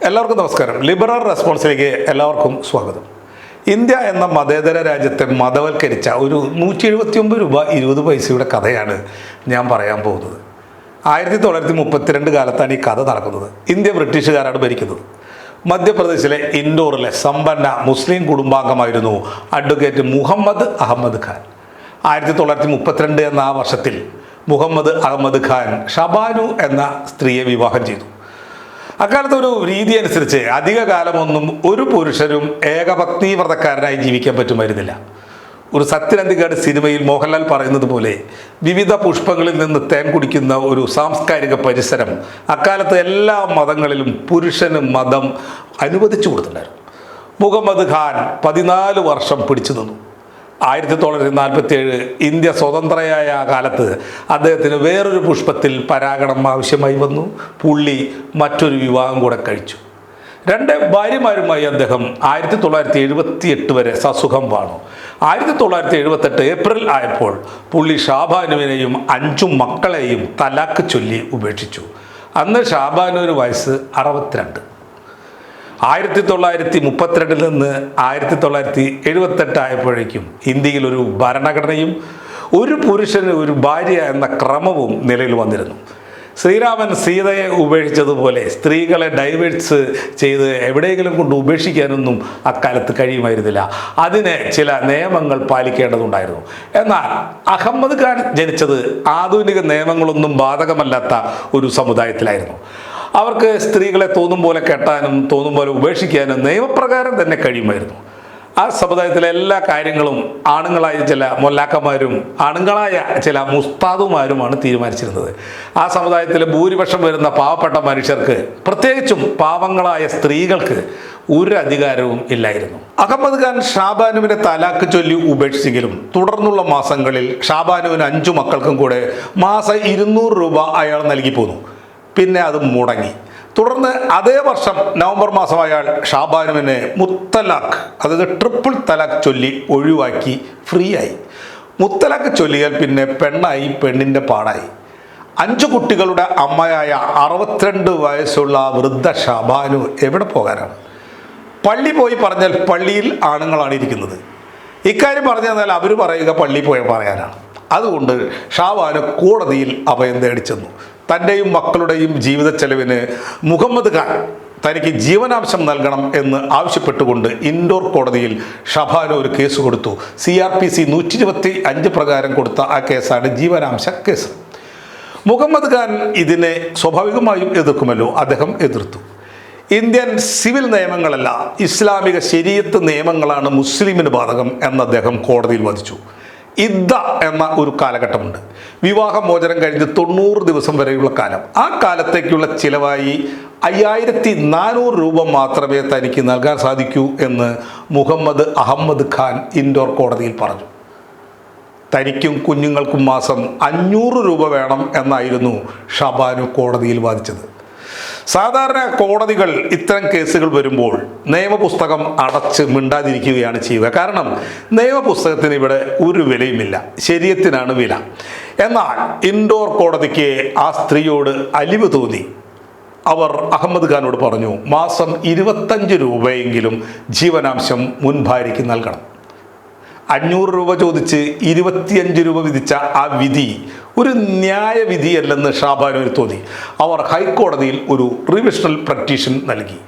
എല്ലാവർക്കും നമസ്കാരം. ലിബറൽ റെസ്പോൺസിലേക്ക് എല്ലാവർക്കും സ്വാഗതം. ഇന്ത്യ എന്ന മതേതര രാജ്യത്തെ മതവൽക്കരിച്ച ഒരു 179 രൂപ 20 പൈസയുടെ കഥയാണ് ഞാൻ പറയാൻ പോകുന്നത്. 1932 കാലത്താണ് ഈ കഥ നടക്കുന്നത്. ഇന്ത്യ ബ്രിട്ടീഷുകാരാണ് ഭരിക്കുന്നത്. മധ്യപ്രദേശിലെ ഇൻഡോറിലെ സമ്പന്ന മുസ്ലിം കുടുംബാംഗമായിരുന്നു അഡ്വക്കേറ്റ് മുഹമ്മദ് അഹമ്മദ് ഖാൻ. 1932 എന്ന ആ വർഷത്തിൽ മുഹമ്മദ് അഹമ്മദ് ഖാൻ ഷബാനു എന്ന സ്ത്രീയെ വിവാഹം ചെയ്തു. അക്കാലത്ത് ഒരു രീതി അനുസരിച്ച് അധിക കാലമൊന്നും ഒരു പുരുഷനും ഏകപത്നി വ്രതക്കാരനായി ജീവിക്കാൻ പറ്റുമായിരുന്നില്ല. ഒരു സത്യനന്ദിക്കാട് സിനിമയിൽ മോഹൻലാൽ പറയുന്നത് പോലെ വിവിധ പുഷ്പങ്ങളിൽ നിന്ന് തേൻ കുടിക്കുന്ന ഒരു സാംസ്കാരിക പരിസരം അക്കാലത്ത് എല്ലാ മതങ്ങളിലും പുരുഷന് മതം അനുവദിച്ചു കൊടുത്തിട്ടുണ്ടായിരുന്നു. മുഹമ്മദ് ഖാൻ 14 വർഷം പിടിച്ചു നിന്നു. 1947 ഇന്ത്യ സ്വതന്ത്രയായ കാലത്ത് അദ്ദേഹത്തിന് വേറൊരു പുഷ്പത്തിൽ പരാഗണം ആവശ്യമായി വന്നു. പുള്ളി മറ്റൊരു വിവാഹം കൂടെ കഴിച്ചു. 2 ഭാര്യമാരുമായി അദ്ദേഹം 1978 വരെ സസുഖം വാണു. 1978 ഏപ്രിൽ ആയപ്പോൾ പുള്ളി ഷാബാനുവിനെയും 5 മക്കളെയും തലാക്ക് ചൊല്ലി ഉപേക്ഷിച്ചു. അന്ന് ഷാബാനുവിന് വയസ്സ് 62. 1932 നിന്ന് 1978 ആയപ്പോഴേക്കും ഇന്ത്യയിൽ ഒരു ഭരണഘടനയും ഒരു പുരുഷന് ഒരു ഭാര്യ എന്ന ക്രമവും നിലയിൽ വന്നിരുന്നു. ശ്രീരാമൻ സീതയെ ഉപേക്ഷിച്ചതുപോലെ സ്ത്രീകളെ ഡൈവേഴ്സ് ചെയ്ത് എവിടെയെങ്കിലും കൊണ്ട് ഉപേക്ഷിക്കാനൊന്നും അക്കാലത്ത് കഴിയുമായിരുന്നില്ല. അതിന് ചില നിയമങ്ങൾ പാലിക്കേണ്ടതുണ്ടായിരുന്നു. എന്നാൽ അഹമ്മദ് ഖാൻ ജനിച്ചത് ആധുനിക നിയമങ്ങളൊന്നും ബാധകമല്ലാത്ത ഒരു സമുദായത്തിലായിരുന്നു. അവർക്ക് സ്ത്രീകളെ തോന്നും പോലെ കെട്ടാനും തോന്നും പോലെ ഉപേക്ഷിക്കാനും നിയമപ്രകാരം തന്നെ കഴിയുമായിരുന്നു. ആ സമുദായത്തിലെ എല്ലാ കാര്യങ്ങളും ആണുങ്ങളായ ചില മൊല്ലാക്കന്മാരും ആണുങ്ങളായ ചില മുസ്താദുമാരുമാണ് തീരുമാനിച്ചിരുന്നത്. ആ സമുദായത്തിലെ ഭൂരിപക്ഷം വരുന്ന പാവപ്പെട്ട മനുഷ്യർക്ക്, പ്രത്യേകിച്ചും പാവങ്ങളായ സ്ത്രീകൾക്ക് ഒരു അധികാരവും ഇല്ലായിരുന്നു. അഹമ്മദ് ഖാൻ ഷാബാനുവിനെ തലാക്ക് ചൊല്ലി ഉപേക്ഷിച്ചെങ്കിലും തുടർന്നുള്ള മാസങ്ങളിൽ ഷാബാനുവിന് 5 മക്കൾക്കും കൂടെ മാസം 200 രൂപ അയാൾ നൽകി പോന്നു. പിന്നെ അത് മുടങ്ങി. തുടർന്ന് അതേ വർഷം നവംബർ മാസം അയാൾ ഷാബാനുവിനെ മുത്തലാഖ്, അതായത് ട്രിപ്പിൾ തലാഖ് ചൊല്ലി ഒഴിവാക്കി ഫ്രീ ആയി. മുത്തലാഖ് ചൊല്ലിയാൽ പിന്നെ പെണ്ണായി, പെണ്ണിൻ്റെ പാടായി. 5 കുട്ടികളുടെ അമ്മയായ 62 വയസ്സുള്ള വൃദ്ധ ഷാബാനു എവിടെ പോകാനാണ്? പള്ളി പോയി പറഞ്ഞാൽ പള്ളിയിൽ ആണുങ്ങളാണ് ഇരിക്കുന്നത്. ഇക്കാര്യം പറഞ്ഞു തന്നാൽ അവർ പറയുക പള്ളിയിൽ പോയി പറയാനാണ്. അതുകൊണ്ട് ഷാബാനു കോടതിയിൽ അഭയം തേടിച്ചെന്നു. തൻ്റെയും മക്കളുടെയും ജീവിത ചെലവിന് മുഹമ്മദ് ഖാൻ തനിക്ക് ജീവനാംശം നൽകണം എന്ന് ആവശ്യപ്പെട്ടുകൊണ്ട് ഇൻഡോർ കോടതിയിൽ ഷബാനു ഒരു കേസ് കൊടുത്തു. CRPC 125 പ്രകാരം കൊടുത്ത ആ കേസാണ് ജീവനാംശ കേസ്. മുഹമ്മദ് ഖാൻ ഇതിനെ സ്വാഭാവികമായും എതിർക്കുമല്ലോ. അദ്ദേഹം എതിർത്തു. ഇന്ത്യൻ സിവിൽ നിയമങ്ങളല്ല, ഇസ്ലാമിക ശരീഅത്ത് നിയമങ്ങളാണ് മുസ്ലിമിന് ബാധകം എന്ന് അദ്ദേഹം കോടതിയിൽ വാദിച്ചു. ഇദ്ദ എന്ന ഒരു കാലഘട്ടമുണ്ട്. വിവാഹമോചനം കഴിഞ്ഞ് 90 ദിവസം വരെയുള്ള കാലം. ആ കാലത്തേക്കുള്ള ചിലവായി 5400 രൂപ മാത്രമേ തനിക്ക് നൽകാൻ സാധിക്കൂ എന്ന് മുഹമ്മദ് അഹമ്മദ് ഖാൻ ഇൻഡോർ കോടതിയിൽ പറഞ്ഞു. തനിക്കും കുഞ്ഞുങ്ങൾക്കും മാസം 500 രൂപ വേണം എന്നായിരുന്നു ഷബാനു കോടതിയിൽ വാദിച്ചത്. സാധാരണ കോടതികൾ ഇത്തരം കേസുകൾ വരുമ്പോൾ നിയമപുസ്തകം അടച്ച് മിണ്ടാതിരിക്കുകയാണ് ചെയ്യുക. കാരണം നിയമപുസ്തകത്തിന് ഇവിടെ ഒരു വിലയുമില്ല, ശരീഅത്തിനാണ് വില. എന്നാൽ ഇൻഡോർ കോടതിക്ക് ആ സ്ത്രീയോട് അലിവ് തോന്നി. അവർ അഹമ്മദ് ഖാനോട് പറഞ്ഞു, മാസം 25 രൂപയെങ്കിലും ജീവനാംശം മുൻ ഭാര്യയ്ക്ക് നൽകണം. 500 രൂപ ചോദിച്ച് 25 രൂപ വിധിച്ച ആ വിധി ഒരു ന്യായവിധിയല്ലെന്ന് ഷാബാനുവിന് തോന്നി. അവർ ഹൈക്കോടതിയിൽ ഒരു റിവിഷണൽ പെറ്റീഷൻ നൽകി.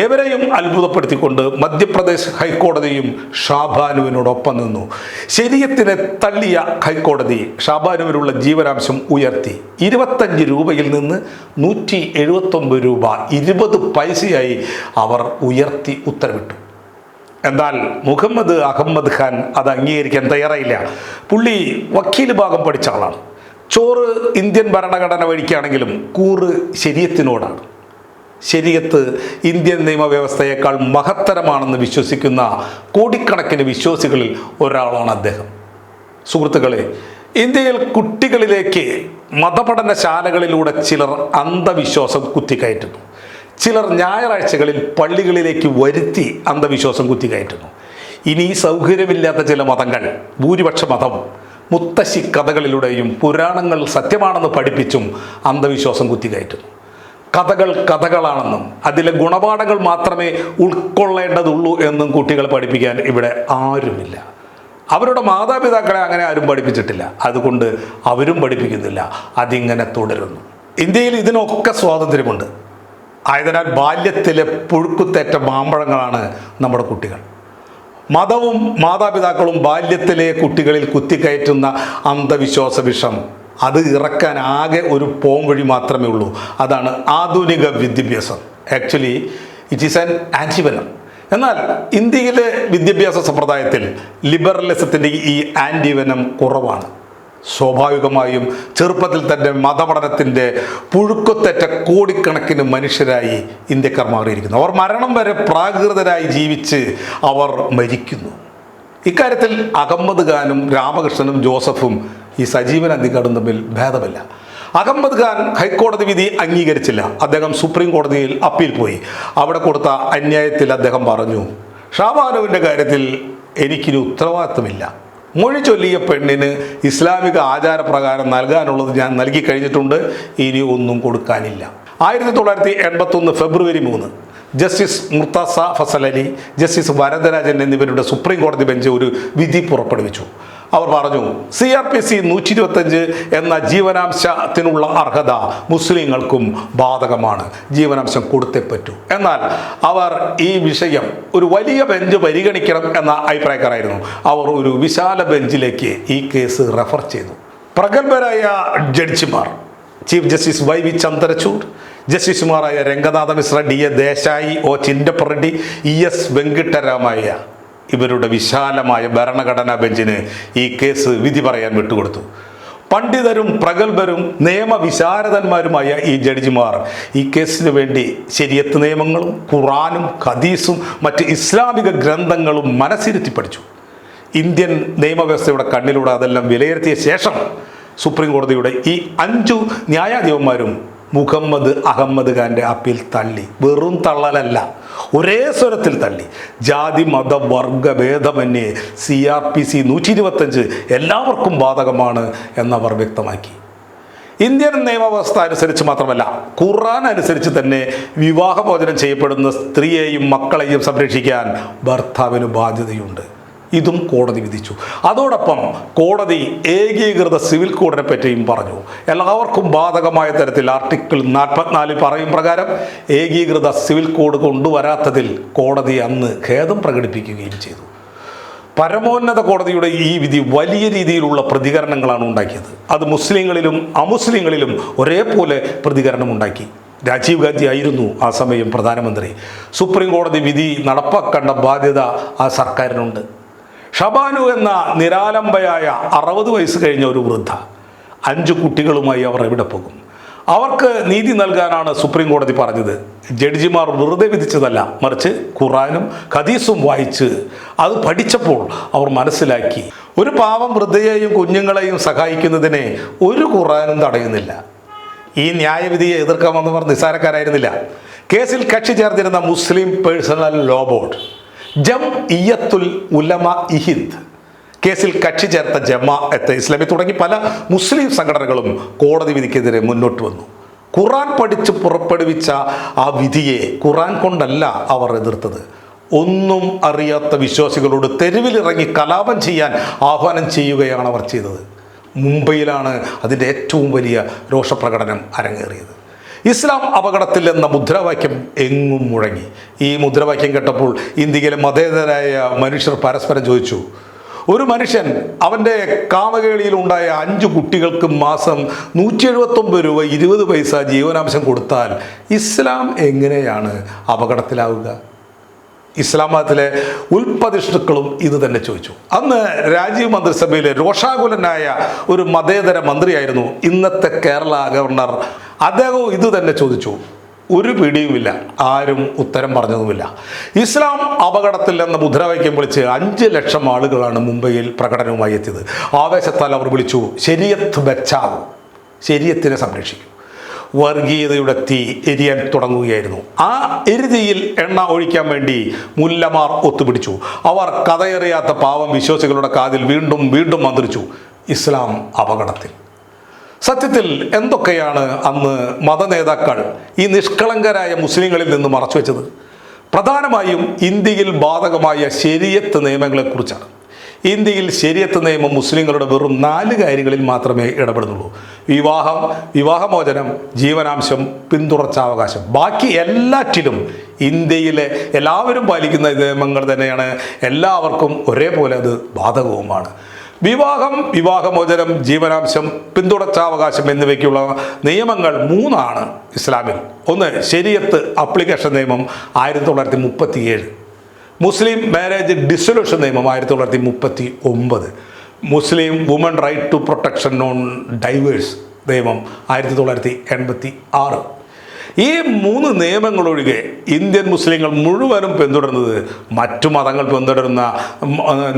ഏവരെയും അത്ഭുതപ്പെടുത്തിക്കൊണ്ട് മധ്യപ്രദേശ് ഹൈക്കോടതിയും ഷാബാനുവിനോടൊപ്പം നിന്നു. ശരീഅത്തിനെ തള്ളിയ ഹൈക്കോടതി ഷാബാനുവിനുള്ള ജീവനാംശം ഉയർത്തി. 25 രൂപയിൽ നിന്ന് 179 രൂപ 20 പൈസയായി അവർ ഉയർത്തി ഉത്തരവിട്ടു. എന്നാൽ മുഹമ്മദ് അഹമ്മദ് ഖാൻ അത് അംഗീകരിക്കാൻ തയ്യാറായില്ല. പുള്ളി വക്കീൽ ഭാഗം പഠിച്ച ആളാണ്. ചോറ് ഇന്ത്യൻ ഭരണഘടന വഴിക്കാണെങ്കിലും കൂറ് ശരീഅത്തിനോടാണ്. ശരീഅത്ത് ഇന്ത്യൻ നിയമവ്യവസ്ഥയേക്കാൾ മഹത്തരമാണെന്ന് വിശ്വസിക്കുന്ന കോടിക്കണക്കിന് വിശ്വാസികളിൽ ഒരാളാണ് അദ്ദേഹം. സുഹൃത്തുക്കളെ, ഇന്ത്യയിൽ കുട്ടികളിലേക്ക് മതപഠനശാലകളിലൂടെ ചിലർ അന്ധവിശ്വാസം കുത്തിക്കയറ്റുന്നു. ചിലർ ഞായറാഴ്ചകളിൽ പള്ളികളിലേക്ക് വരുത്തി അന്ധവിശ്വാസം കുത്തിക്കയറ്റുന്നു. ഇനി സൗകര്യമില്ലാത്ത ചില മതങ്ങൾ, ഭൂരിപക്ഷ മതം, മുത്തശ്ശി കഥകളിലൂടെയും പുരാണങ്ങൾ സത്യമാണെന്ന് പഠിപ്പിച്ചും അന്ധവിശ്വാസം കുത്തിക്കയറ്റുന്നു. കഥകളാണെന്നും അതിലെ ഗുണപാഠങ്ങൾ മാത്രമേ ഉൾക്കൊള്ളേണ്ടതുള്ളൂ എന്നും കുട്ടികളെ പഠിപ്പിക്കാൻ ഇവിടെ ആരുമില്ല. അവരുടെ മാതാപിതാക്കളെ അങ്ങനെ ആരും പഠിപ്പിച്ചിട്ടില്ല. അതുകൊണ്ട് അവരും പഠിപ്പിക്കുന്നില്ല. അതിങ്ങനെ തുടരുന്നു. ഇന്ത്യയിൽ ഇതിനൊക്കെ സ്വാതന്ത്ര്യമുണ്ട്. ആയതിനാൽ ബാല്യത്തിലെ പുഴുക്കുത്തേറ്റ മാമ്പഴങ്ങളാണ് നമ്മുടെ കുട്ടികൾ. മതവും മാതാപിതാക്കളും ബാല്യത്തിലെ കുട്ടികളിൽ കുത്തിക്കയറ്റുന്ന അന്ധവിശ്വാസ വിഷം അത് ഇറക്കാൻ ആകെ ഒരു പോംവഴി മാത്രമേ ഉള്ളൂ. അതാണ് ആധുനിക വിദ്യാഭ്യാസം. Actually it is an antivenom. എന്നാൽ ഇന്ത്യയിലെ വിദ്യാഭ്യാസ സമ്പ്രദായത്തിൽ ലിബറലിസത്തിൻ്റെ ഈ ആൻറ്റിവനം കുറവാണ്. സ്വാഭാവികമായും ചെറുപ്പത്തിൽ തന്നെ മതപഠനത്തിൻ്റെ പുഴുക്കുത്തേറ്റ കോടിക്കണക്കിന് മനുഷ്യരായി ഇന്ത്യക്കാർ മാറിയിരിക്കുന്നു. അവർ മരണം വരെ പ്രാകൃതരായി ജീവിച്ച് അവർ മരിക്കുന്നു. ഇക്കാര്യത്തിൽ അഹമ്മദ് ഖാനും രാമകൃഷ്ണനും ജോസഫും ഈ സജീവൻ അന്തിക്കാടും തമ്മിൽ ഭേദമില്ല. അഹമ്മദ് ഖാൻ ഹൈക്കോടതി വിധി അംഗീകരിച്ചില്ല. അദ്ദേഹം സുപ്രീം കോടതിയിൽ അപ്പീൽ പോയി. അവിടെ കൊടുത്ത അന്യായത്തിൽ അദ്ദേഹം പറഞ്ഞു, ഷാബാനുവിൻ്റെ കാര്യത്തിൽ എനിക്കിനി ഉത്തരവാദിത്വമില്ല. മൊഴി ചൊല്ലിയ പെണ്ണിന് ഇസ്ലാമിക ആചാരപ്രകാരം നൽകാനുള്ളത് ഞാൻ നൽകി കഴിഞ്ഞിട്ടുണ്ട്. ഇനി ഒന്നും കൊടുക്കാനില്ല. 1981 ഫെബ്രുവരി 3 ജസ്റ്റിസ് മുർത്തസ ഫസൽ അലി, ജസ്റ്റിസ് വരദരാജൻ എന്നിവരുടെ സുപ്രീം കോടതി ബെഞ്ച് ഒരു വിധി പുറപ്പെടുവിച്ചു. അവർ പറഞ്ഞു, CRPC 125 എന്ന ജീവനാംശത്തിനുള്ള അർഹത മുസ്ലിങ്ങൾക്കും ബാധകമാണ്. ജീവനാംശം കൊടുത്തേ പറ്റൂ. എന്നാൽ അവർ ഈ വിഷയം ഒരു വലിയ ബെഞ്ച് പരിഗണിക്കണം എന്ന അഭിപ്രായക്കാരായിരുന്നു. അവർ ഒരു വിശാല ബെഞ്ചിലേക്ക് ഈ കേസ് റെഫർ ചെയ്തു. പ്രഗത്ഭരായ ജഡ്ജിമാർ ചീഫ് ജസ്റ്റിസ് YV ചന്ദ്രചൂഡ്, ജസ്റ്റിസുമാരായ Ranganatha Mishra, DA Desai, O Chinnappa Reddy, ES വെങ്കിട്ടരാമയ്യ ഇവരുടെ വിശാലമായ ഭരണഘടനാ ബെഞ്ചിന് ഈ കേസ് വിധി പറയാൻ വിട്ടുകൊടുത്തു. പണ്ഡിതരും പ്രഗത്ഭരും നിയമവിശാരദന്മാരുമായ ഈ ജഡ്ജിമാർ ഈ കേസിന് വേണ്ടി ശരിയത്ത് നിയമങ്ങളും ഖുറാനും ഹദീസും മറ്റ് ഇസ്ലാമിക ഗ്രന്ഥങ്ങളും മനസ്സിരുത്തി പഠിച്ചു. ഇന്ത്യൻ നിയമവ്യവസ്ഥയുടെ കണ്ണിലൂടെ അതെല്ലാം വിലയിരുത്തിയ ശേഷം സുപ്രീം കോടതിയുടെ ഈ 5 ന്യായാധിപന്മാരും മുഹമ്മദ് അഹമ്മദ് ഖാൻ്റെ അപ്പീൽ തള്ളി. വെറും തള്ളലല്ല, ഒരേ സ്വരത്തിൽ തള്ളി. ജാതി മത വർഗ ഭേദമന്യേ CRPC 125 എല്ലാവർക്കും ബാധകമാണ് എന്നവർ വ്യക്തമാക്കി. ഇന്ത്യൻ നിയമവ്യവസ്ഥ അനുസരിച്ച് മാത്രമല്ല, ഖുർആൻ അനുസരിച്ച് തന്നെ വിവാഹമോചനം ചെയ്യപ്പെടുന്ന സ്ത്രീയെയും മക്കളെയും സംരക്ഷിക്കാൻ ഭർത്താവിന് ബാധ്യതയുണ്ട്. ഇതും കോടതി വിധിച്ചു. അതോടൊപ്പം കോടതി ഏകീകൃത സിവിൽ കോഡിനെ പറ്റിയും പറഞ്ഞു. എല്ലാവർക്കും ബാധകമായ തരത്തിൽ ആർട്ടിക്കിൾ 44 പറയും പ്രകാരം ഏകീകൃത സിവിൽ കോഡ് കൊണ്ടുവരാത്തതിൽ കോടതി അന്ന് ഖേദം പ്രകടിപ്പിക്കുകയും ചെയ്തു. പരമോന്നത കോടതിയുടെ ഈ വിധി വലിയ രീതിയിലുള്ള പ്രതികരണങ്ങളാണ് ഉണ്ടാക്കിയത്. അത് മുസ്ലിങ്ങളിലും അമുസ്ലിങ്ങളിലും ഒരേപോലെ പ്രതികരണമുണ്ടാക്കി. രാജീവ് ഗാന്ധി ആയിരുന്നു ആ സമയം പ്രധാനമന്ത്രി. സുപ്രീം കോടതി വിധി നടപ്പാക്കേണ്ട ബാധ്യത ആ സർക്കാരിനുണ്ട്. ഷബാനു എന്ന നിരാലംബയായ 60 വയസ്സ് കഴിഞ്ഞ ഒരു വൃദ്ധ, 5 കുട്ടികളുമായി അവർ എവിടെ പോകും? അവർക്ക് നീതി നൽകാനാണ് സുപ്രീം കോടതി പറഞ്ഞത്. ജഡ്ജിമാർ വെറുതെ വിധിച്ചതല്ല, മറിച്ച് ഖുറാനും ഹദീസും വായിച്ച് അത് പഠിച്ചപ്പോൾ അവർ മനസ്സിലാക്കി, ഒരു പാവം വൃദ്ധയെയും കുഞ്ഞുങ്ങളെയും സഹായിക്കുന്നതിനെ ഒരു ഖുറാനും തടയുന്നില്ല. ഈ ന്യായവിധിയെ എതിർക്കാമെന്നവർ നിസ്സാരക്കാരായിരുന്നില്ല. കേസിൽ കക്ഷി ചേർന്നിരുന്ന Muslim personal law board, Jamiatul Ulama Hind, കേസിൽ കക്ഷി ചേർത്ത ജമാഅത്തെ ഇസ്ലാമി തുടങ്ങി പല മുസ്ലിം സംഘടനകളും കോടതി വിധിക്കെതിരെ മുന്നോട്ട് വന്നു. ഖുറാൻ പഠിച്ച് പുറപ്പെടുവിച്ച ആ വിധിയെ ഖുറാൻ കൊണ്ടല്ല അവർ എതിർത്തത്. ഒന്നും അറിയാത്ത വിശ്വാസികളോട് തെരുവിലിറങ്ങി കലാപം ചെയ്യാൻ ആഹ്വാനം ചെയ്യുകയാണ് അവർ ചെയ്തത്. മുംബൈയിലാണ് അതിൻ്റെ ഏറ്റവും വലിയ രോഷപ്രകടനം അരങ്ങേറിയത്. ഇസ്ലാം അപകടത്തിൽ എന്ന മുദ്രാവാക്യം എങ്ങും മുഴങ്ങി. ഈ മുദ്രാവാക്യം കേട്ടപ്പോൾ ഇന്ത്യയിലെ മതേതരായ മനുഷ്യർ പരസ്പരം ചോദിച്ചു, ഒരു മനുഷ്യൻ അവൻ്റെ കാമകേളിയിലുണ്ടായ 5 കുട്ടികൾക്ക് മാസം 179 രൂപ 20 പൈസ ജീവനാംശം കൊടുത്താൽ ഇസ്ലാം എങ്ങനെയാണ് അപകടത്തിലാവുക? ഇസ്ലാം മതത്തിലെ ഉൽപ്പതിഷ്ണുക്കളും ഇത് തന്നെ ചോദിച്ചു. അന്ന് രാജീവ് മന്ത്രിസഭയിലെ രോഷാകുലനായ ഒരു മതേതര മന്ത്രിയായിരുന്നു ഇന്നത്തെ കേരള ഗവർണർ. അദ്ദേഹവും ഇത് തന്നെ ചോദിച്ചു. ഒരു പിടിയുമില്ല, ആരും ഉത്തരം പറഞ്ഞതുമില്ല. ഇസ്ലാം അപകടത്തിൽ എന്ന മുദ്രാവാക്യം വിളിച്ച് 5 ലക്ഷം ആളുകളാണ് മുംബൈയിൽ പ്രകടനവുമായി എത്തിയത്. ആവേശത്താൽ അവർ വിളിച്ചു, ശരീഅത്ത് ബച്ചാവോ, ശരീഅത്തിനെ സംരക്ഷിക്കും. വർഗീയതയുടെ തീ എരിയാൻ തുടങ്ങുകയായിരുന്നു. ആ എരുതിയിൽ എണ്ണ ഒഴിക്കാൻ വേണ്ടി മുല്ലമാർ ഒത്തുപിടിച്ചു. അവർ കഥയറിയാത്ത പാവം വിശ്വാസികളുടെ കാതിൽ വീണ്ടും വീണ്ടും മന്ത്രിച്ചു, ഇസ്ലാം അപകടത്തിൽ. സത്യത്തിൽ എന്തൊക്കെയാണ് അന്ന് മതനേതാക്കൾ ഈ നിഷ്കളങ്കരായ മുസ്ലിങ്ങളിൽ നിന്ന് മറച്ചുവെച്ചത്? പ്രധാനമായും ഇന്ത്യയിൽ ബാധകമായ ശരീഅത്ത് നിയമങ്ങളെക്കുറിച്ചാണ്. ഇന്ത്യയിൽ ശരീഅത്ത് നിയമം മുസ്ലിങ്ങളുടെ വെറും 4 കാര്യങ്ങളിൽ മാത്രമേ ഇടപെടുന്നുള്ളൂ: വിവാഹം, വിവാഹമോചനം, ജീവനാംശം, പിന്തുടർച്ചാവകാശം. ബാക്കി എല്ലാറ്റിലും ഇന്ത്യയിലെ എല്ലാവരും പാലിക്കുന്ന നിയമങ്ങൾ തന്നെയാണ്. എല്ലാവർക്കും ഒരേപോലെ അത് ബാധകവുമാണ്. വിവാഹം, വിവാഹമോചനം, ജീവനാംശം, പിന്തുടർച്ചാവകാശം എന്നിവയ്ക്കുള്ള നിയമങ്ങൾ 3 ഇസ്ലാമിൽ. ഒന്ന് ശരീഅത്ത് അപ്ലിക്കേഷൻ നിയമം 1937, മുസ്ലിം മാരേജ് ഡിസൊല്യൂഷൻ നിയമം 1939, Muslim woman right to protection non divorce നിയമം 1986. ഈ 3 നിയമങ്ങളൊഴികെ ഇന്ത്യൻ മുസ്ലിങ്ങൾ മുഴുവനും പിന്തുടരുന്നത് മറ്റു മതങ്ങൾ പിന്തുടരുന്ന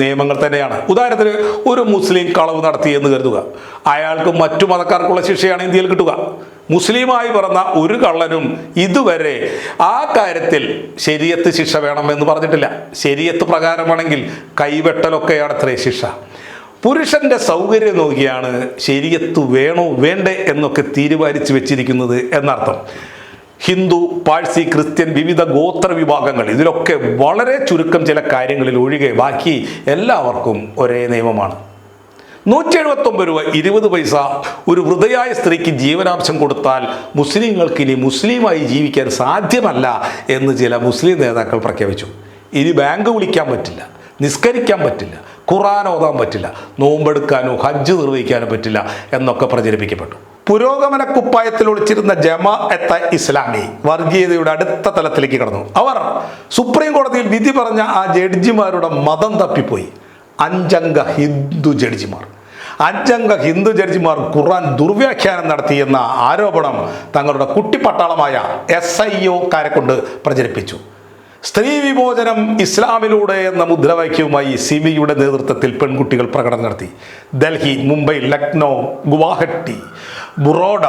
നിയമങ്ങൾ തന്നെയാണ്. ഉദാഹരണത്തിന്, ഒരു മുസ്ലിം കളവ് നടത്തി എന്ന് കരുതുക. അയാൾക്ക് മറ്റു മതക്കാർക്കുള്ള ശിക്ഷയാണ് ഇന്ത്യയിൽ കിട്ടുക. മുസ്ലിമായി പറഞ്ഞ ഒരു കള്ളനും ഇതുവരെ ആ കാര്യത്തിൽ ശരീഅത്ത് ശിക്ഷ വേണമെന്ന് പറഞ്ഞിട്ടില്ല. ശരീഅത്ത് പ്രകാരമാണെങ്കിൽ കൈവെട്ടലൊക്കെയാണ് അത്രേ ശിക്ഷ. പുരുഷന്റെ സൗകര്യം നോക്കിയാണ് ശരീഅത്ത് വേണോ വേണ്ടേ എന്നൊക്കെ തീരുമാനിച്ചു വെച്ചിരിക്കുന്നത് എന്നർത്ഥം. ഹിന്ദു, പാഴ്സി, ക്രിസ്ത്യൻ, വിവിധ ഗോത്ര വിഭാഗങ്ങൾ, ഇതിലൊക്കെ വളരെ ചുരുക്കം ചില കാര്യങ്ങളിൽ ഒഴികെ ബാക്കി എല്ലാവർക്കും ഒരേ നിയമമാണ്. 179 രൂപ 20 പൈസ ഒരു വൃദ്ധയായ സ്ത്രീക്ക് ജീവനാംശം കൊടുത്താൽ മുസ്ലിങ്ങൾക്ക് ഇനി മുസ്ലിമായി ജീവിക്കാൻ സാധ്യമല്ല എന്ന് ചില മുസ്ലിം നേതാക്കൾ പ്രഖ്യാപിച്ചു. ഇനി ബാങ്ക് വിളിക്കാൻ പറ്റില്ല, നിസ്കരിക്കാൻ പറ്റില്ല, ഖുർആൻ ഓതാൻ പറ്റില്ല, നോമ്പെടുക്കാനോ ഹജ്ജ് നിർവഹിക്കാനോ പറ്റില്ല എന്നൊക്കെ പ്രചരിപ്പിക്കപ്പെട്ടു. പുരോഗമന കുപ്പായത്തിൽ ഒളിച്ചിരുന്ന ജമാഅത്തെ ഇസ്ലാമി വർഗീയതയുടെ അടുത്ത തലത്തിലേക്ക് കടന്നു. അവർ സുപ്രീം കോടതിയിൽ വിധി പറഞ്ഞ ആ ജഡ്ജിമാരുടെ മതം തപ്പിപ്പോയി. 5 അംഗ ഹിന്ദു ജഡ്ജിമാർ. 5 അംഗ ഹിന്ദു ജഡ്ജിമാർ ഖുർആൻ ദുർവ്യാഖ്യാനം നടത്തിയെന്ന ആരോപണം തങ്ങളുടെ കുട്ടിപ്പട്ടാളമായ SIO കൊണ്ട് പ്രചരിപ്പിച്ചു. സ്ത്രീ വിമോചനം ഇസ്ലാമിലൂടെ എന്ന മുദ്രാവാക്യവുമായി സിമിയുടെ നേതൃത്വത്തിൽ പെൺകുട്ടികൾ പ്രകടനം നടത്തി. ഡൽഹി, മുംബൈ, ലക്നൗ, ഗുവാഹട്ടി, ബറോഡ,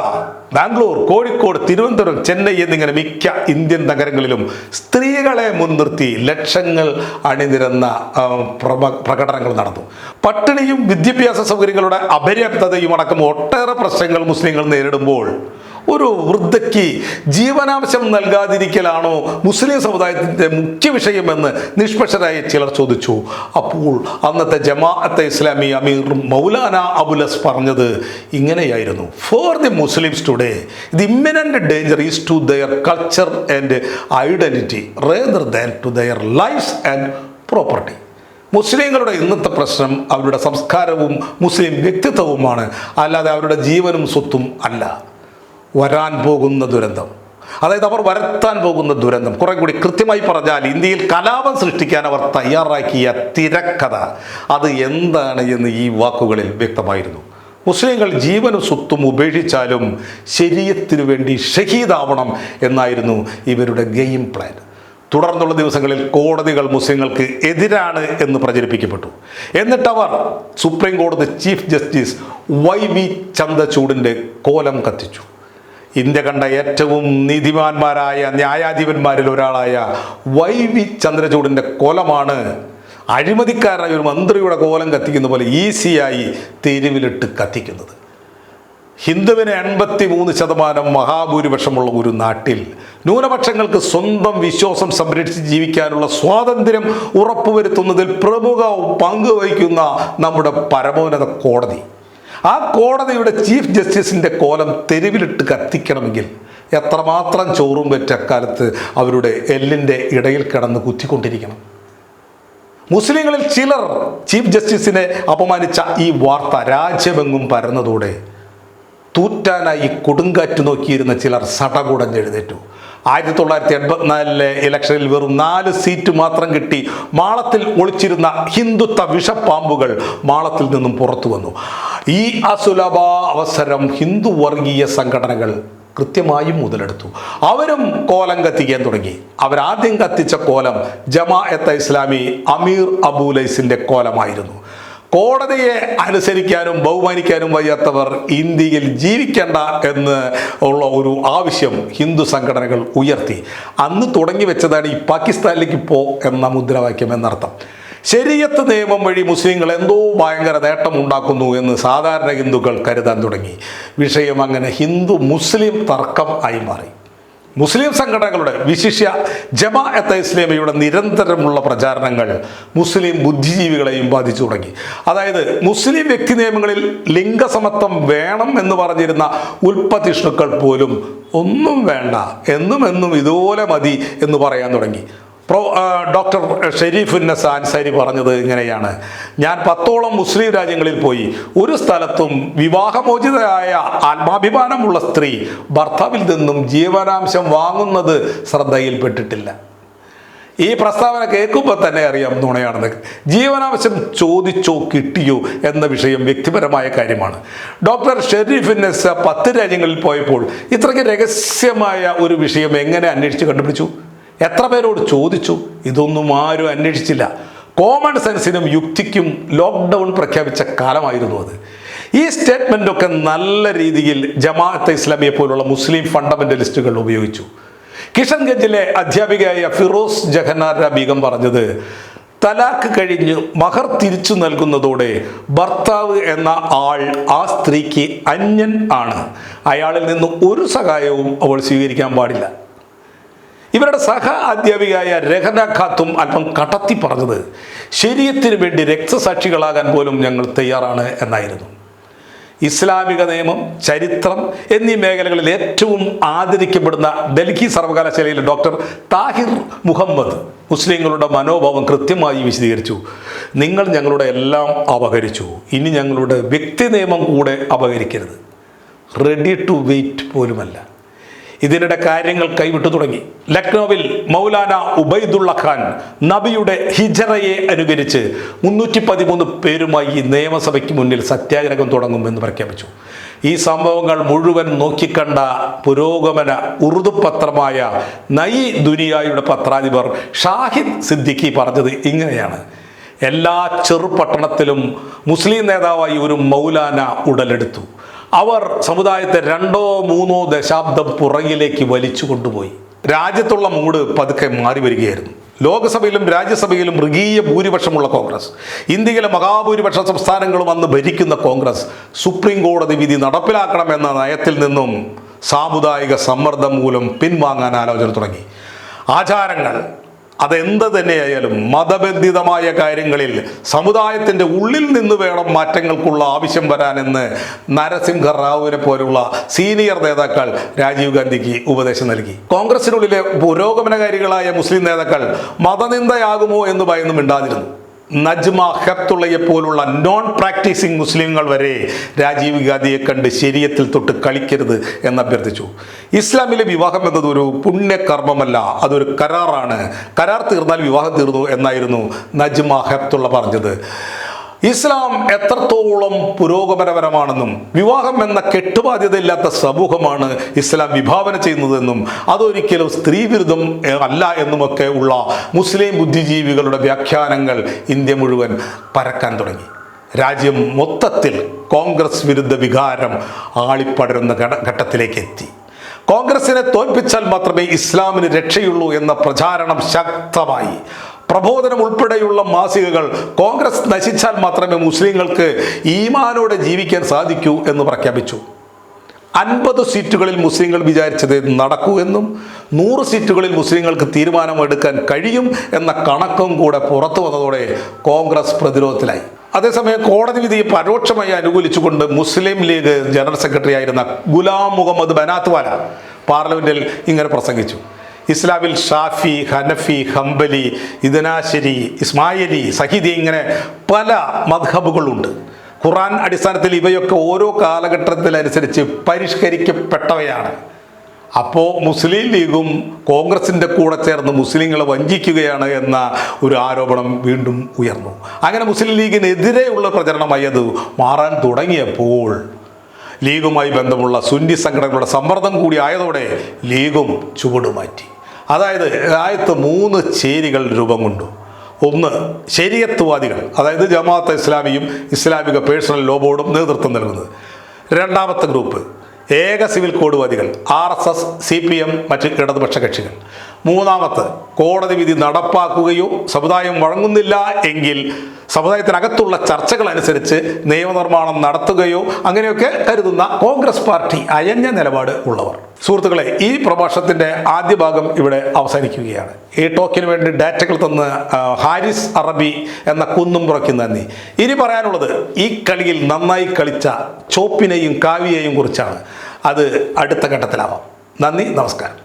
ബാംഗ്ലൂർ, കോഴിക്കോട്, തിരുവനന്തപുരം, ചെന്നൈ എന്നിങ്ങനെ മിക്ക ഇന്ത്യൻ നഗരങ്ങളിലും സ്ത്രീകളെ മുൻനിർത്തി ലക്ഷങ്ങൾ അണിനിരന്ന പ്രകടനങ്ങൾ നടന്നു. പട്ടിണിയും വിദ്യാഭ്യാസ സൗകര്യങ്ങളുടെ അപര്യാപ്തതയും അടക്കം ഒട്ടേറെ പ്രശ്നങ്ങൾ മുസ്ലിങ്ങൾ നേരിടുമ്പോൾ ഒരു വൃദ്ധയ്ക്ക് ജീവനാംശം നൽകാതിരിക്കലാണോ മുസ്ലിം സമുദായത്തിൻ്റെ മുഖ്യ വിഷയമെന്ന് നിഷ്പക്ഷരായ ചിലർ ചോദിച്ചു. അപ്പോൾ അന്നത്തെ ജമാഅത്തെ ഇസ്ലാമി അമീർ മൗലാന അബുലസ് പറഞ്ഞത് ഇങ്ങനെയായിരുന്നു: for the Muslims today the imminent danger is to their culture and identity rather than to their lifes and property. മുസ്ലിങ്ങളുടെ ഇന്നത്തെ പ്രശ്നം അവരുടെ സംസ്കാരവും മുസ്ലിം വ്യക്തിത്വവുമാണ്, അല്ലാതെ അവരുടെ ജീവനും സ്വത്തും അല്ല. വരാൻ പോകുന്ന ദുരന്തം, അതായത് അവർ വരുത്താൻ പോകുന്ന ദുരന്തം, കുറെ കൂടി കൃത്യമായി പറഞ്ഞാൽ ഇന്ത്യയിൽ കലാപം സൃഷ്ടിക്കാൻ അവർ തയ്യാറാക്കിയ തിരക്കഥ, അത് എന്താണ് എന്ന് ഈ വാക്കുകളിൽ വ്യക്തമായിരുന്നു. മുസ്ലിങ്ങൾ ജീവനും സ്വത്തും ഉപേക്ഷിച്ചാലും ശരീഅത്തിന് വേണ്ടി ഷഹീദാവണം എന്നായിരുന്നു ഇവരുടെ ഗെയിം പ്ലാൻ. തുടർന്നുള്ള ദിവസങ്ങളിൽ കോടതികൾ മുസ്ലിങ്ങൾക്ക് എതിരാണ് എന്ന് പ്രചരിപ്പിക്കപ്പെട്ടു. എന്നിട്ടവർ സുപ്രീം കോടതി ചീഫ് ജസ്റ്റിസ് YV ചന്ദ്രചൂഡിൻ്റെ കോലം കത്തിച്ചു. ഇന്ത്യ കണ്ട ഏറ്റവും നീതിമാന്മാരായ ന്യായാധിപന്മാരിൽ ഒരാളായ YV ചന്ദ്രചൂഡിൻ്റെ കോലമാണ് അഴിമതിക്കാരനായ ഒരു മന്ത്രിയുടെ കോലം കത്തിക്കുന്ന പോലെ ഈസിയായി തെരുവിലിട്ട് കത്തിക്കുന്നത്. ഹിന്ദുവിന് 83% മഹാഭൂരിപക്ഷമുള്ള ഒരു നാട്ടിൽ ന്യൂനപക്ഷങ്ങൾക്ക് സ്വന്തം വിശ്വാസം സംരക്ഷിച്ച് ജീവിക്കാനുള്ള സ്വാതന്ത്ര്യം ഉറപ്പുവരുത്തുന്നതിൽ പ്രമുഖ പങ്കുവഹിക്കുന്ന നമ്മുടെ പരമോന്നത കോടതി, ആ കോടതിയുടെ ചീഫ് ജസ്റ്റിസിൻ്റെ കോലം തെരുവിലിട്ട് കത്തിക്കണമെങ്കിൽ എത്രമാത്രം ചോറും പെറ്റ കാലത്ത് അവരുടെ എല്ലിൻ്റെ ഇടയിൽ കിടന്ന് കുത്തിക്കൊണ്ടിരിക്കണം. മുസ്ലിങ്ങളിൽ ചിലർ ചീഫ് ജസ്റ്റിസിനെ അപമാനിച്ച ഈ വാർത്ത രാജ്യമെങ്ങും പരന്നതോടെ തൂറ്റാനായി കൊടുങ്കാറ്റ് നോക്കിയിരുന്ന ചിലർ സടകുടഞ്ഞെഴുന്നേറ്റു. 1984 ഇലക്ഷനിൽ വെറും 4 സീറ്റ് മാത്രം കിട്ടി മാളത്തിൽ ഒളിച്ചിരുന്ന ഹിന്ദുത്വ വിഷപ്പാമ്പുകൾ മാളത്തിൽ നിന്നും പുറത്തു വന്നു. ഈ അസുലഭ അവസരം ഹിന്ദു വർഗീയ സംഘടനകൾ കൃത്യമായും മുതലെടുത്തു. അവരും കോലം കത്തിക്കാൻ തുടങ്ങി. അവരാദ്യം കത്തിച്ച കോലം ജമാഅത്തെ ഇസ്ലാമി അമീർ അബുലൈസിൻ്റെ കോലമായിരുന്നു. കോടതിയെ അനുസരിക്കാനും ബഹുമാനിക്കാനും വയ്യാത്തവർ ഇന്ത്യയിൽ ജീവിക്കേണ്ട എന്ന് ഉള്ള ഒരു ആവശ്യം ഹിന്ദു സംഘടനകൾ ഉയർത്തി. അന്ന് തുടങ്ങി വെച്ചതാണ് ഈ പാകിസ്ഥാനിലേക്ക് പോ എന്ന മുദ്രാവാക്യം എന്നർത്ഥം. ശരീഅത്ത് നിയമം വഴി മുസ്ലിങ്ങൾ എന്തോ ഭയങ്കര നേട്ടം ഉണ്ടാക്കുന്നു എന്ന് സാധാരണ ഹിന്ദുക്കൾ കരുതാൻ തുടങ്ങി. വിഷയം അങ്ങനെ ഹിന്ദു മുസ്ലിം തർക്കം ആയി മാറി. മുസ്ലിം സംഘടനകളുടെ വിശിഷ്യ ജമാഅത്തെ ഇസ്ലാമിയുടെ നിരന്തരമുള്ള പ്രചാരണങ്ങൾ മുസ്ലിം ബുദ്ധിജീവികളെയും ബാധിച്ചു തുടങ്ങി. അതായത് മുസ്ലിം വ്യക്തി നിയമങ്ങളിൽ ലിംഗസമത്വം വേണം എന്ന് പറഞ്ഞിരുന്ന ഉൽപ്പതിഷ്ണുക്കൾ പോലും ഒന്നും വേണ്ട, എന്നും ഇതുപോലെ മതി എന്ന് പറയാൻ തുടങ്ങി. ഡോക്ടർ ഷെരീഫുന്നസ് അൻസാരി പറഞ്ഞത് ഇങ്ങനെയാണ്: ഞാൻ 10ഓളം മുസ്ലിം രാജ്യങ്ങളിൽ പോയി, ഒരു സ്ഥലത്തും വിവാഹമോചിതയായ ആത്മാഭിമാനമുള്ള സ്ത്രീ ഭർത്താവിൽ നിന്നും ജീവനാംശം വാങ്ങുന്നത് ശ്രദ്ധയിൽപ്പെട്ടിട്ടില്ല. ഈ പ്രസ്താവന കേൾക്കുമ്പോൾ തന്നെ അറിയാം നുണയാണെന്ന്. ജീവനാംശം ചോദിച്ചോ കിട്ടിയോ എന്ന വിഷയം വ്യക്തിപരമായ കാര്യമാണ്. ഡോക്ടർ ഷെരീഫുന്നസ് 10 രാജ്യങ്ങളിൽ പോയപ്പോൾ ഇത്രയ്ക്ക് രഹസ്യമായ ഒരു വിഷയം എങ്ങനെ അന്വേഷിച്ച് കണ്ടുപിടിച്ചു? എത്ര പേരോട് ചോദിച്ചു? ഇതൊന്നും ആരും അന്വേഷിച്ചില്ല. കോമൺ സെൻസിനും യുക്തിക്കും ലോക്ക്ഡൗൺ പ്രഖ്യാപിച്ച കാലമായിരുന്നു അത്. ഈ സ്റ്റേറ്റ്മെൻ്റൊക്കെ നല്ല രീതിയിൽ ജമാഅത്തെ ഇസ്ലാമിയെ പോലുള്ള മുസ്ലിം ഫണ്ടമെൻ്റലിസ്റ്റുകൾ ഉപയോഗിച്ചു. കിഷൻഗഞ്ചിലെ അധ്യാപികയായ ഫിറോസ് ജഹനാര ബീഗം പറഞ്ഞത്, തലാക്ക് കഴിഞ്ഞ് മഹർ തിരിച്ചു നൽകുന്നതോടെ ഭർത്താവ് എന്ന ആൾ ആ സ്ത്രീക്ക് അന്യൻ ആണ്. അയാളിൽ നിന്ന് ഒരു സഹായവും അവൾ സ്വീകരിക്കാൻ പാടില്ല. ഇവരുടെ സഹ അധ്യാപികയായ രഹന ഖാത്തും അല്പം കടത്തി പറഞ്ഞത്, ശരീഅത്തിന് വേണ്ടി രക്തസാക്ഷികളാകാൻ പോലും ഞങ്ങൾ തയ്യാറാണ് എന്നായിരുന്നു. ഇസ്ലാമിക നിയമം, ചരിത്രം എന്നീ മേഖലകളിൽ ഏറ്റവും ആദരിക്കപ്പെടുന്ന ഡൽഹി സർവകലാശാലയിലെ ഡോക്ടർ താഹിർ മുഹമ്മദ് മുസ്ലിങ്ങളുടെ മനോഭാവം കൃത്യമായി വിശദീകരിച്ചു. നിങ്ങൾ ഞങ്ങളുടെ എല്ലാം അപഹരിച്ചു, ഇനി ഞങ്ങളുടെ വ്യക്തി നിയമം കൂടെ അപഹരിക്കരുത്. റെഡി ടു വെയിറ്റ് പോലുമല്ല. ഇതിനിടെ കാര്യങ്ങൾ കൈവിട്ടു തുടങ്ങി. ലക്നൌവിൽ മൗലാന ഉബൈദുള്ള ഖാൻ നബിയുടെ ഹിജറയെ അനുകരിച്ച് 313 പേരുമായി നിയമസഭയ്ക്ക് മുന്നിൽ സത്യാഗ്രഹം തുടങ്ങുമെന്ന് പ്രഖ്യാപിച്ചു. ഈ സംഭവങ്ങൾ മുഴുവൻ നോക്കിക്കണ്ട പുരോഗമന ഉറുദു പത്രമായ നയി ദുനിയായുടെ പത്രാധിപർ ഷാഹിദ് സിദ്ദിഖി പറഞ്ഞത് ഇങ്ങനെയാണ്: എല്ലാ ചെറുപട്ടണത്തിലും മുസ്ലിം നേതാവായി ഒരു മൗലാന ഉടലെടുത്തു. അവർ സമുദായത്തെ 2-3 ദശാബ്ദം പുറകിലേക്ക് വലിച്ചു കൊണ്ടുപോയി. രാജ്യത്തുള്ള മൂഡ് പതുക്കെ മാറി വരികയായിരുന്നു. ലോക്സഭയിലും രാജ്യസഭയിലും മൃഗീയ ഭൂരിപക്ഷമുള്ള കോൺഗ്രസ്, ഇന്ത്യയിലെ മഹാഭൂരിപക്ഷ സംസ്ഥാനങ്ങളും അന്ന് ഭരിക്കുന്ന കോൺഗ്രസ്, സുപ്രീം കോടതി വിധി നടപ്പിലാക്കണമെന്ന നയത്തിൽ നിന്നും സാമുദായിക സമ്മർദ്ദം മൂലം പിൻവാങ്ങാൻ ആലോചന തുടങ്ങി. ആചാരങ്ങൾ അതെന്ത് തന്നെയായാലും മതബന്ധിതമായ കാര്യങ്ങളിൽ സമുദായത്തിൻ്റെ ഉള്ളിൽ നിന്ന് വേണം മാറ്റങ്ങൾക്കുള്ള ആവശ്യം വരാനെന്ന് നരസിംഹ റാവുവിനെ പോലുള്ള സീനിയർ നേതാക്കൾ രാജീവ് ഗാന്ധിക്ക് ഉപദേശം നൽകി. കോൺഗ്രസിനുള്ളിലെ പുരോഗമനകാരികളായ മുസ്ലിം നേതാക്കൾ മതനിന്ദയാകുമോ എന്ന് ഭയന്ന് മിണ്ടാതിരുന്നു. നജ്മ ഹെപ്തുള്ളയെ പോലുള്ള നോൺ പ്രാക്ടീസിങ് മുസ്ലിങ്ങൾ വരെ രാജീവ് ഗാന്ധിയെ കണ്ട് ശരീഅത്തിൽ തൊട്ട് കളിക്കരുത് എന്ന് അഭ്യർത്ഥിച്ചു. ഇസ്ലാമിലെ വിവാഹം എന്നത് ഒരു പുണ്യകർമ്മമല്ല, അതൊരു കരാറാണ്. കരാർ തീർന്നാൽ വിവാഹം തീർന്നു എന്നായിരുന്നു നജ്മ ഹെപ്തുള്ള പറഞ്ഞത്. ഇസ്ലാം എത്രത്തോളം പുരോഗമനപരമാണെന്നും വിവാഹം എന്ന കെട്ടുബാധ്യതയില്ലാത്ത സമൂഹമാണ് ഇസ്ലാം വിഭാവന ചെയ്യുന്നതെന്നും അതൊരിക്കലും സ്ത്രീവിരുദ്ധം അല്ല എന്നുമൊക്കെ ഉള്ള മുസ്ലിം ബുദ്ധിജീവികളുടെ വ്യാഖ്യാനങ്ങൾ ഇന്ത്യ മുഴുവൻ പരക്കാൻ തുടങ്ങി. രാജ്യം മൊത്തത്തിൽ കോൺഗ്രസ് വിരുദ്ധ വികാരം ആളിപ്പടരുന്ന ഘട്ടത്തിലേക്ക് എത്തി. കോൺഗ്രസിനെ തോൽപ്പിച്ചാൽ മാത്രമേ ഇസ്ലാമിന് രക്ഷയുള്ളൂ എന്ന പ്രചാരണം ശക്തമായി. പ്രബോധനം ഉൾപ്പെടെയുള്ള മാസികകൾ കോൺഗ്രസ് നശിച്ചാൽ മാത്രമേ മുസ്ലിങ്ങൾക്ക് ഈമാനോടെ ജീവിക്കാൻ സാധിക്കൂ എന്ന് പ്രഖ്യാപിച്ചു. 50 സീറ്റുകളിൽ മുസ്ലിങ്ങൾ വിചാരിച്ചത് നടക്കൂ എന്നും 100 സീറ്റുകളിൽ മുസ്ലിങ്ങൾക്ക് തീരുമാനമെടുക്കാൻ കഴിയും എന്ന കണക്കും കൂടെ പുറത്തു വന്നതോടെ കോൺഗ്രസ് പ്രതിരോധത്തിലായി. അതേസമയം കോടതി വിധിയെ പരോക്ഷമായി അനുകൂലിച്ചുകൊണ്ട് മുസ്ലിം ലീഗ് ജനറൽ സെക്രട്ടറി ആയിരുന്ന ഗുലാം മുഹമ്മദ് ബനാത്വാല പാർലമെന്റിൽ ഇങ്ങനെ പ്രസംഗിച്ചു: ഇസ്ലാമിൽ ഷാഫി, ഹനഫി, ഹംബലി, ഇദ്നാശരി, ഇസ്മായിലി, സഹീദി ഇങ്ങനെ പല മദ്ഹബുകളുണ്ട്. ഖുർആൻ അടിസ്ഥാനത്തിൽ ഇവയൊക്കെ ഓരോ കാലഘട്ടത്തിനനുസരിച്ച് പരിഷ്കരിക്കപ്പെട്ടവയാണ്. അപ്പോൾ മുസ്ലിം ലീഗും കോൺഗ്രസിൻ്റെ കൂടെ ചേർന്ന് മുസ്ലിങ്ങളെ വഞ്ചിക്കുകയാണ് എന്ന ഒരു ആരോപണം വീണ്ടും ഉയർന്നു. അങ്ങനെ മുസ്ലിം ലീഗിനെതിരെയുള്ള പ്രചരണമായി അത് മാറാൻ തുടങ്ങിയപ്പോൾ ലീഗുമായി ബന്ധമുള്ള സുന്നി സംഘടനകളുടെ സമ്മർദ്ദം കൂടി ആയതോടെ ലീഗും ചുവടുമാറ്റി. അതായത് രാജ്യത്ത് 3 ചേരികൾ രൂപം കൊണ്ടു. ഒന്ന്, ശരീഅത്ത്വാദികൾ, അതായത് ജമാഅത്തെ ഇസ്ലാമിയും ഇസ്ലാമിക പേഴ്സണൽ ലോ ബോർഡും നേതൃത്വം നൽകുന്നത്. രണ്ടാമത്തെ ഗ്രൂപ്പ് ഏക സിവിൽ കോഡ്വാദികൾ, RSS, CPM, മറ്റ് ഇടതുപക്ഷ കക്ഷികൾ. മൂന്നാമത്തെ, കോടതി വിധി നടപ്പാക്കുകയോ സമുദായം വഴങ്ങുന്നില്ല എങ്കിൽ സമുദായത്തിനകത്തുള്ള ചർച്ചകൾ അനുസരിച്ച് നിയമനിർമ്മാണം നടത്തുകയോ അങ്ങനെയൊക്കെ കരുതുന്ന കോൺഗ്രസ് പാർട്ടി അയഞ്ഞ നിലപാട് ഉള്ളവർ. സുഹൃത്തുക്കളെ, ഈ പ്രഭാഷണത്തിൻ്റെ ആദ്യ ഭാഗം ഇവിടെ അവസാനിക്കുകയാണ്. ഈ ടോക്കിന് വേണ്ടി ഡാറ്റകൾ തന്ന് ഹാരിസ് അറബി എന്ന കുന്നും പുറയ്ക്കും നന്ദി. ഇനി പറയാനുള്ളത് ഈ കളിയിൽ നന്നായി കളിച്ച ചോപ്പിനെയും കാവ്യയെയും കുറിച്ചാണ്. അത് അടുത്ത ഘട്ടത്തിലാവാം. നന്ദി, നമസ്കാരം.